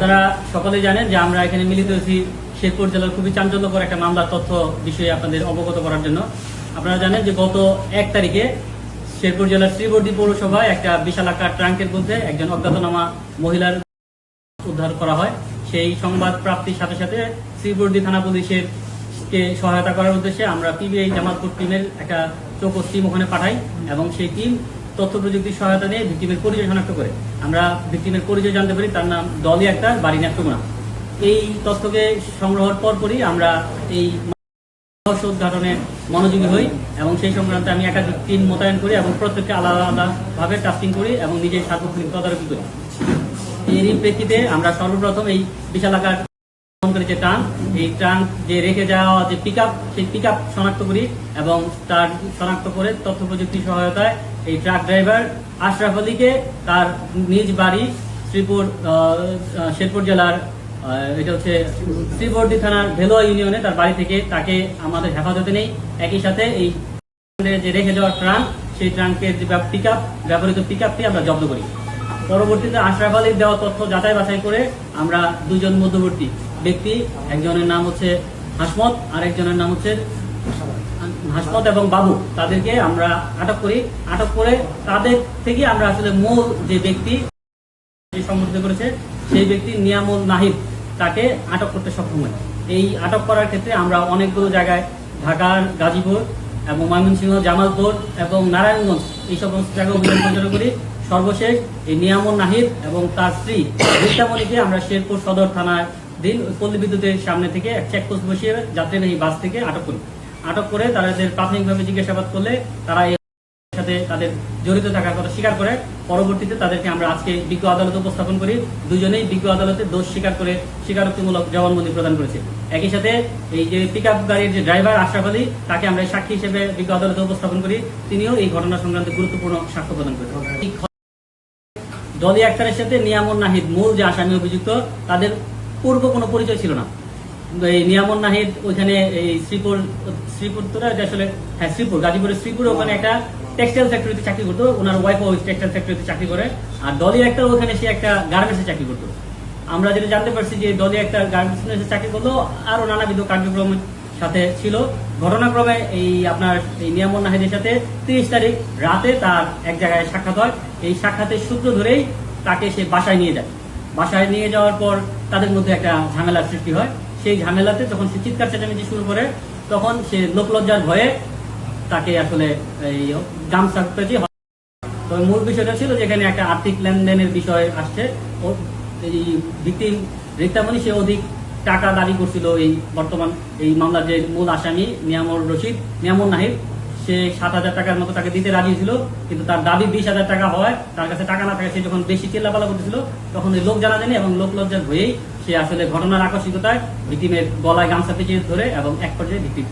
আপনারা সকলেই জানেন যে আমরা এখানে মিলিত হয়েছি শেরপুর জেলার খুবই চাঞ্চল্যকর একটা মামলার তথ্য বিষয়ে আপনাদের অবগত করার জন্য। আপনারা জানেন যে গত 1 তারিখে শেরপুর জেলার শ্রীবর্দী পৌরসভায় একটা বিশাল আকার ট্রাঙ্কের মধ্যে একজন অজ্ঞাতনামা মহিলার উদ্ধার করা হয়। সেই সংবাদ প্রাপ্তির সাথে সাথে শ্রীবর্দী থানা পুলিশের কে সহায়তা করার উদ্দেশ্যে আমরা পিবিআই জামালপুর টিমের একটা চৌকস টিম ওখানে পাঠাই এবং সেই টিম তথ্য প্রযুক্তির সহায়তা নিয়ে ভিক্টিমের পরিচয় শনাক্ত করে। আমরা ভিক্টিমের পরিচয় জানতে পারি, তার নাম ডলি আক্তার, বাড়ি নেত্রকোনা। এই তথ্যকে সংগ্রহের পরপরই আমরা এই উদ্ঘাটনে মনোযোগী হই এবং সেই সংক্রান্তে আমি একাধিক টিম মোতায়েন করি এবং প্রত্যেককে আলাদা আলাদাভাবে টাস্কিং করি এবং নিজের সার্বক্ষণিক তদারকি করি। এরই প্রেক্ষিতে আমরা সর্বপ্রথম এই বিশাল আকার যে ট্রাঙ্ক, এই ট্রাঙ্ক যে রেখে যাওয়া যে পিকআপ, সেই পিকআপ শনাক্ত করি এবং তার শনাক্ত করে তথ্য প্রযুক্তির সহায়তায় এই ট্রাক ড্রাইভার আশরাফ আলীকে তার নিজ বাড়ি শেরপুর জেলার এটা হচ্ছে শ্রীবর্দী থানার ভেলোয়া ইউনিয়নে তার বাড়ি থেকে তাকে আমাদের হেফাজতে নেই। একই সাথে এই যে রেখে যাওয়া ট্রাঙ্ক, সেই ট্রাঙ্কের যে পিকআপ, ব্যবহৃত পিকআপটি আমরা জব্দ করি। পরবর্তীতে আশরাফ আলীর দেওয়া তথ্য যাচাই বাছাই করে আমরা দুজন মধ্যবর্তী ব্যক্তি, একজনের নাম হচ্ছে হাসমত আর একজনের নাম হচ্ছে হাসমত এবং বাবু, তাদেরকে আমরা আটক করি। আটক করে তাদের থেকে আমরা আসলে মূল যে ব্যক্তি সংগঠিত করেছে সেই ব্যক্তি নিয়ামুল নাহিদ, তাকে আটক করতে সক্ষম হয়। এই আটক করার ক্ষেত্রে আমরা অনেকগুলো জায়গায় ঢাকার গাজীপুর এবং ময়মনসিংহ, জামালপুর এবং নারায়ণগঞ্জ এই সমস্ত জায়গায় অভিযান পরিচালনা করি। সর্বশেষ এই নিয়ামুল নাহিদ এবং তার স্ত্রী রিক্তামণিকে আমরা শেরপুর সদর থানার দিন পল্লী বিদ্যুতের সামনে থেকে চেকপোস্ট বসিয়ে যাত্রীবাহী বাস থেকে আটক করি। আটক করে তাদের প্রাথমিকভাবে জিজ্ঞাসাবাদ করলে তারা এর সাথে তাদের জড়িত থাকার কথা স্বীকার করে। পরবর্তীতে তাদেরকে আমরা আজকে বিজ্ঞ আদালতে উপস্থাপন করি। দুজনেই বিজ্ঞ আদালতে দোষ স্বীকার করে স্বীকারোক্তিমূলক জবানবন্দি প্রদান করেছে। একই সাথে এই যে পিকআপ গাড়ির যে ড্রাইভার আশরাফ আলী, তাকে আমরা সাক্ষী হিসেবে বিজ্ঞ আদালতে উপস্থাপন করি। তিনিও এই ঘটনা সংক্রান্তে গুরুত্বপূর্ণ সাক্ষ্য প্রদান করেন। ডলি আক্তারের সাথে নিয়ামুল নাহিদ, মূল যে আসামি অভিযুক্ত, তাদের পূর্ব কোনো পরিচয় ছিল না। এই নিয়ামুল নাহিদ ওইখানে এই শ্রীপুর তো আসলে হ্যাঁ শ্রীপুর, গাজীপুরের শ্রীপুরে ওখানে একটা টেক্সটাইল ফ্যাক্টরিতে চাকরি করতো, ওনার ওয়াইফও ওই টেক্সটাইল ফ্যাক্টরিতে চাকরি করে। আর ডলি আক্তার ওখানে সে একটা গার্মেন্টসে চাকরি করতো। আমরা যেটা জানতে পারছি যে ডলি আক্তার গার্মেন্টসে চাকরি করলো, আরও নানাবিধ কার্যক্রমের সাথে ছিল। ঘটনাক্রমে এই আপনার এই নিয়ামুল নাহিদের সাথে 30 তারিখ রাতে তার এক জায়গায় সাক্ষাৎ হয়। এই সাক্ষাতের সূত্র ধরেই তাকে সে বাসায় নিয়ে যায়। বাসায় নিয়ে যাওয়ার পর তাদের মধ্যে একটা ঝামেলার সৃষ্টি হয়। সেই ঝামেলাতে যখন সে চিৎকার চেঁচামেচি শুরু করে, তখন সে লোকলজ্জার ভয়ে তাকে আসলে এই গামছা পেঁচিয়ে। তবে মূল বিষয়টা ছিল যেখানে একটা আর্থিক লেনদেনের বিষয় আসছে। এই ভিকটিম রিক্তামণি, সে অধিক টাকা দাবি করছিল এই বর্তমান এই মামলার যে মূল আসামি নিয়ামুল নাহিদ। সে 7,000 টাকার মতো তাকে দিতে রাজি ছিল, কিন্তু তার দাবি 20,000 টাকা হয়। তার কাছে টাকা না থাকে, সে যখন বেশি চিল্লাপালা করতেছিল তখন ওই লোক জানা জানি এবং লোকলজ্জার ভয়েই সে আসলে ঘটনার আকস্মিকতায় ভিকটিমের গলায় গামছা পেঁচিয়ে ধরে এবং এক পর্যায়ে ভিকটিম